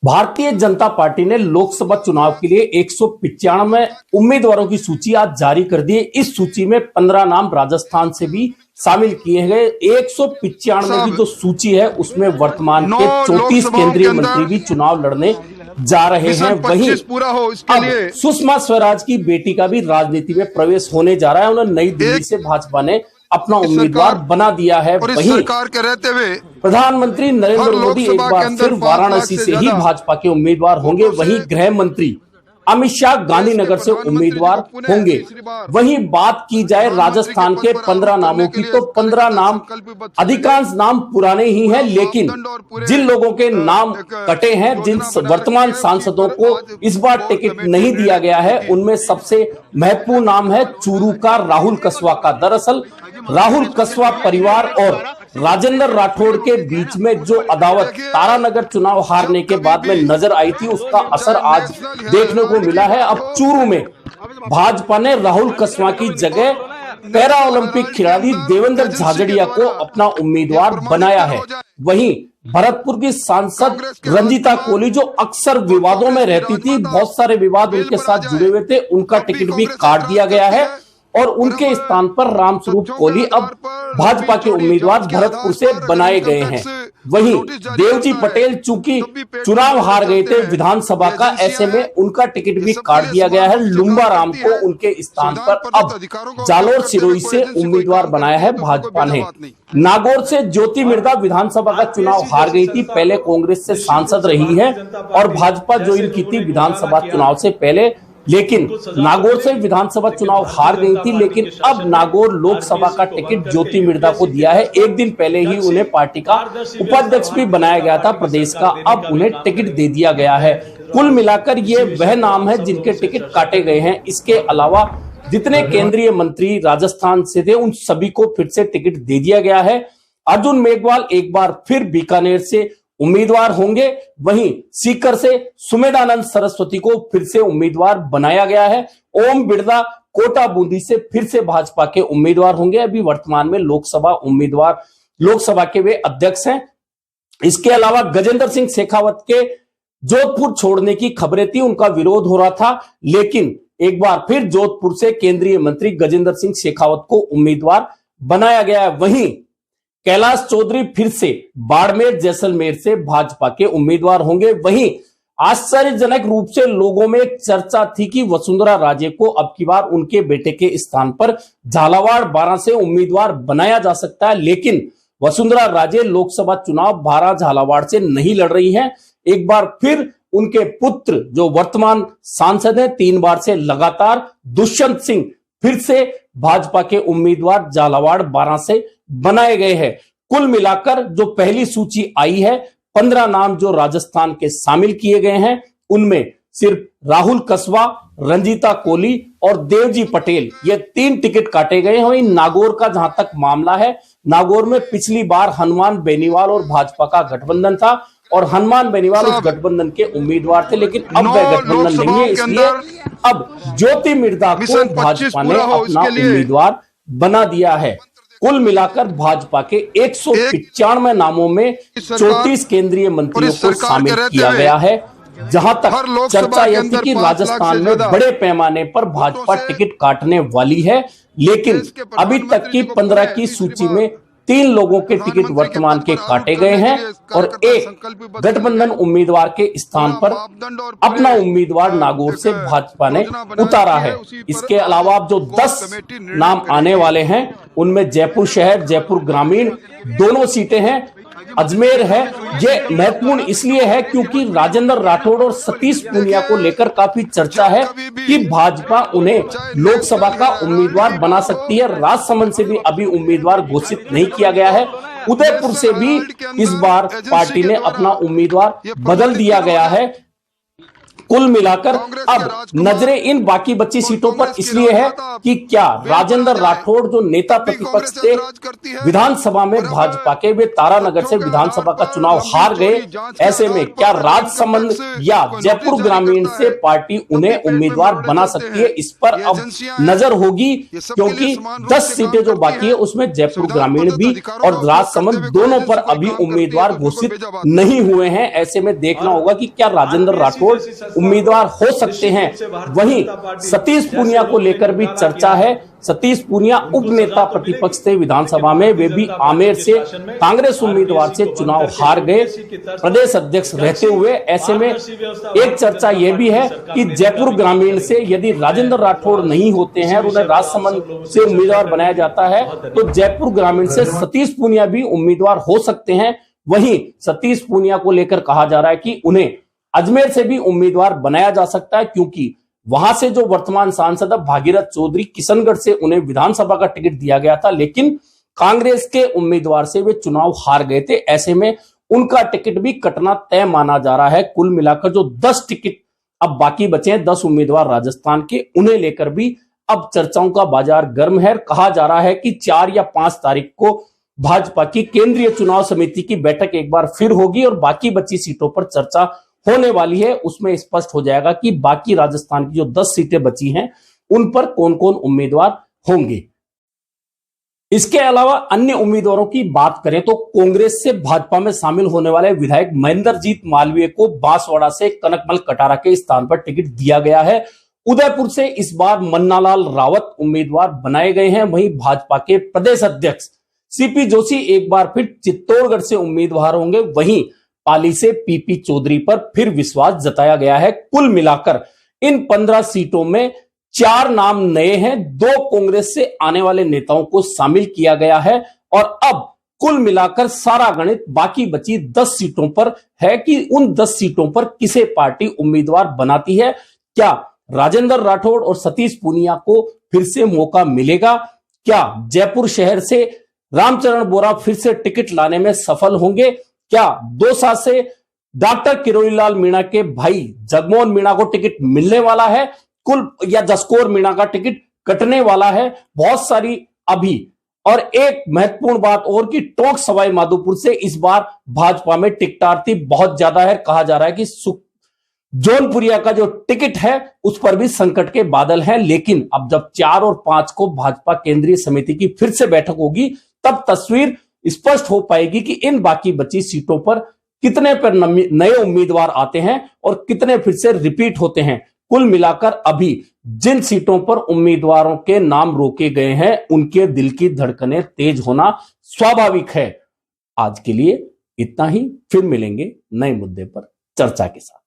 Bharatiya Janata party ने लोकसभा चुनाव के लिए 195 उम्मीदवारों की सूची आज जारी कर दी है। इस सूची में 15 नाम राजस्थान से भी शामिल किए गए। 195 की जो सूची है उसमें वर्तमान के 34 केंद्रीय मंत्री भी चुनाव लड़ने जा रहे हैं। वहीं अब सुषमा स्वराज की बेटी का भी राजनीति में प्रवेश होने जा रहा है। उन्हें नई दिल्ली से भाजपा ने अपना उम्मीदवार बना दिया है। वहीं सरकार के रहते हुए प्रधानमंत्री नरेंद्र मोदी एक बार फिर वाराणसी से ही भाजपा के उम्मीदवार होंगे। वहीं गृह मंत्री अमित शाह गांधीनगर से उम्मीदवार होंगे। वहीं बात की जाए राजस्थान के 15 नामों की, तो 15 नाम, अधिकांश नाम पुराने ही हैं, लेकिन जिन लोगों के नाम कटे हैं, जिन वर्तमान सांसदों को इस बार टिकट नहीं दिया गया है, उनमें सबसे महत्वपूर्ण नाम है चूरू का राहुल कसवा का। दरअसल राहुल कसवा परिवार और राजेंद्र राठौड़ के बीच में जो अदावत तारानगर चुनाव हारने के बाद में नजर आई थी, उसका असर आज देखने को मिला है। अब चूरू में भाजपा ने राहुल कसवा की जगह पैरा ओलंपिक खिलाड़ी देवेंद्र झाझड़िया को अपना उम्मीदवार बनाया है। वहीं भरतपुर की सांसद रंजीता कोली, जो अक्सर विवादों में रहती थी, बहुत सारे विवाद उनके साथ जुड़े हुए थे, उनका टिकट भी काट दिया गया है और उनके स्थान पर रामस्वरूप कोली अब भाजपा के उम्मीदवार भरतपुर से बनाए गए हैं। वहीं देवजी पटेल चूंकि चुनाव हार गए थे विधानसभा का, ऐसे में उनका टिकट भी काट दिया गया है। लुम्बा राम को उनके स्थान पर अब जालोर सिरोही से उम्मीदवार बनाया है भाजपा ने। नागौर से ज्योति मिर्धा विधानसभा का चुनाव हार गई थी, पहले कांग्रेस से सांसद रही है और भाजपा ज्वाइन की थी विधानसभा चुनाव से पहले, लेकिन नागौर से विधानसभा चुनाव हार गई थी। लेकिन अब नागौर लोकसभा का टिकट ज्योति मिर्धा को दिया है। एक दिन पहले ही उन्हें पार्टी का उपाध्यक्ष भी बनाया गया था प्रदेश का, अब उन्हें टिकट दे दिया गया है। कुल मिलाकर ये वह नाम है जिनके टिकट काटे गए हैं। इसके अलावा जितने केंद्रीय मंत्री राजस्थान से थे, उन सभी को फिर से टिकट दे दिया गया है। अर्जुन मेघवाल एक बार फिर बीकानेर से उम्मीदवार होंगे। वहीं सीकर से सुमेधानंद सरस्वती को फिर से उम्मीदवार बनाया गया है। ओम बिरला कोटा बूंदी से फिर से भाजपा के उम्मीदवार होंगे। अभी वर्तमान में लोकसभा के वे अध्यक्ष हैं। इसके अलावा गजेंद्र सिंह शेखावत के जोधपुर छोड़ने की खबरें थी, उनका विरोध हो रहा था, लेकिन एक बार फिर जोधपुर से केंद्रीय मंत्री गजेंद्र सिंह शेखावत को उम्मीदवार बनाया गया है। वहीं कैलाश चौधरी फिर से बाड़मेर जैसलमेर से भाजपा के उम्मीदवार होंगे। वहीं आश्चर्यजनक रूप से लोगों में एक चर्चा थी कि वसुंधरा राजे को अब की बार उनके बेटे के स्थान पर झालावाड़ बारां से उम्मीदवार बनाया जा सकता है, लेकिन वसुंधरा राजे लोकसभा चुनाव बारां झालावाड़ से नहीं लड़ रही हैं। एक बार फिर उनके पुत्र जो वर्तमान सांसद हैं, 3 बार से लगातार, दुष्यंत सिंह फिर से भाजपा के उम्मीदवार झालावाड़ बारां से बनाए गए हैं। कुल मिलाकर जो पहली सूची आई है, 15 नाम जो राजस्थान के शामिल किए गए हैं, उनमें सिर्फ राहुल कसवा, रंजीता कोली और देवजी पटेल, ये 3 टिकट काटे गए हैं। वहीं नागौर का जहां तक मामला है, नागौर में पिछली बार हनुमान बेनीवाल और भाजपा का गठबंधन था और हनुमान बेनीवाल उस गठबंधन के उम्मीदवार थे, लेकिन अब वह गठबंधन नहीं है, इसलिए अब ज्योति मिर्धा को भाजपा ने अपना उम्मीदवार बना दिया है। कुल मिलाकर भाजपा के 195 नामों में 34 केंद्रीय मंत्रियों को शामिल किया गया है। जहां तक चर्चा यह थी कि राजस्थान में बड़े पैमाने पर भाजपा टिकट काटने वाली है, लेकिन अभी तक की 15 की सूची में 3 लोगों के टिकट वर्तमान के काटे गए हैं और एक गठबंधन उम्मीदवार के स्थान पर अपना उम्मीदवार नागौर से भाजपा ने उतारा है। इसके अलावा अब जो 10 नाम आने वाले हैं, उनमें जयपुर शहर, जयपुर ग्रामीण दोनों सीटें हैं, अजमेर है। ये महत्वपूर्ण इसलिए है क्योंकि राजेंद्र राठौड़ और सतीश पूनिया को लेकर काफी चर्चा है कि भाजपा उन्हें लोकसभा का उम्मीदवार बना सकती है। राजसमंद से भी अभी उम्मीदवार घोषित नहीं किया गया है। उदयपुर से भी इस बार पार्टी ने अपना उम्मीदवार बदल दिया गया है। कुल मिलाकर अब नजरें इन बाकी बची सीटों पर इसलिए है कि क्या राजेंद्र राठौड़ जो नेता प्रतिपक्ष थे विधानसभा में भाजपा के, वे तारानगर से विधानसभा का चुनाव हार गए। ऐसे में क्या राजसमंद या जयपुर ग्रामीण से पार्टी उन्हें उम्मीदवार बना सकती है, इस पर अब नजर होगी, क्योंकि 10 सीटें जो बाकी है उसमें जयपुर ग्रामीण भी और राजसमंद दोनों पर अभी उम्मीदवार घोषित नहीं हुए हैं। ऐसे में देखना होगा कि क्या राजेंद्र राठौड़ उम्मीदवार हो सकते हैं। वहीं सतीश पूनिया को लेकर भी चर्चा है। सतीश पूनिया उपनेता प्रतिपक्ष थे विधानसभा में, वे भी आमेर से कांग्रेस उम्मीदवार से चुनाव हार गए प्रदेश अध्यक्ष रहते हुए। ऐसे में एक चर्चा यह भी है कि जयपुर ग्रामीण से यदि राजेंद्र राठौड़ नहीं होते हैं और उन्हें राजसमंद से उम्मीदवार बनाया जाता है तो जयपुर ग्रामीण से सतीश पूनिया भी उम्मीदवार हो सकते हैं। वहीं सतीश पूनिया को लेकर कहा जा रहा है कि उन्हें अजमेर से भी उम्मीदवार बनाया जा सकता है, क्योंकि वहां से जो वर्तमान सांसद भागीरथ चौधरी किशनगढ़ से उन्हें विधानसभा का टिकट दिया गया था, लेकिन कांग्रेस के उम्मीदवार से वे चुनाव हार गए थे। ऐसे में उनका टिकट भी कटना तय माना जा रहा है। कुल मिलाकर जो 10 टिकट अब बाकी बचे हैं, 10 उम्मीदवार राजस्थान के, उन्हें लेकर भी अब चर्चाओं का बाजार गर्म है। कहा जा रहा है कि 4 या 5 तारीख को भाजपा की केंद्रीय चुनाव समिति की बैठक एक बार फिर होगी और बाकी बची सीटों पर चर्चा होने वाली है। उसमें स्पष्ट हो जाएगा कि बाकी राजस्थान की जो 10 सीटें बची हैं उन पर कौन कौन उम्मीदवार होंगे। इसके अलावा अन्य उम्मीदवारों की बात करें तो कांग्रेस से भाजपा में शामिल होने वाले विधायक महेंद्रजीत मालवीय को बांसवाड़ा से कनकमल कटारा के स्थान पर टिकट दिया गया है। उदयपुर से इस बार मन्नालाल रावत उम्मीदवार बनाए गए हैं। वहीं भाजपा के प्रदेश अध्यक्ष सीपी जोशी एक बार फिर चित्तौड़गढ़ से उम्मीदवार होंगे। वहीं पाली से पीपी चौधरी पर फिर विश्वास जताया गया है। कुल मिलाकर इन 15 सीटों में 4 नाम नए हैं, 2 कांग्रेस से आने वाले नेताओं को शामिल किया गया है और अब कुल मिलाकर सारा गणित बाकी बची 10 सीटों पर है कि उन 10 सीटों पर किसे पार्टी उम्मीदवार बनाती है। क्या राजेंद्र राठौड़ और सतीश पूनिया को फिर से मौका मिलेगा? क्या जयपुर शहर से रामचरण बोरा फिर से टिकट लाने में सफल होंगे? क्या दौसा से डॉक्टर किरोड़ीलाल मीणा के भाई जगमोहन मीणा को टिकट मिलने वाला है, या जसकौर मीणा का टिकट कटने वाला है? बहुत सारी अभी और एक महत्वपूर्ण बात और कि टोंक सवाई माधोपुर से इस बार भाजपा में टिकटार्थी बहुत ज्यादा है। कहा जा रहा है कि जौनपुरिया का जो टिकट है उस पर भी संकट के बादल हैं। लेकिन अब जब 4 और 5 को भाजपा केंद्रीय समिति की फिर से बैठक होगी तब तस्वीर स्पष्ट हो पाएगी कि इन बाकी बची सीटों पर कितने पर नए उम्मीदवार आते हैं और कितने फिर से रिपीट होते हैं। कुल मिलाकर अभी जिन सीटों पर उम्मीदवारों के नाम रोके गए हैं उनके दिल की धड़कनें तेज होना स्वाभाविक है। आज के लिए इतना ही, फिर मिलेंगे नए मुद्दे पर चर्चा के साथ।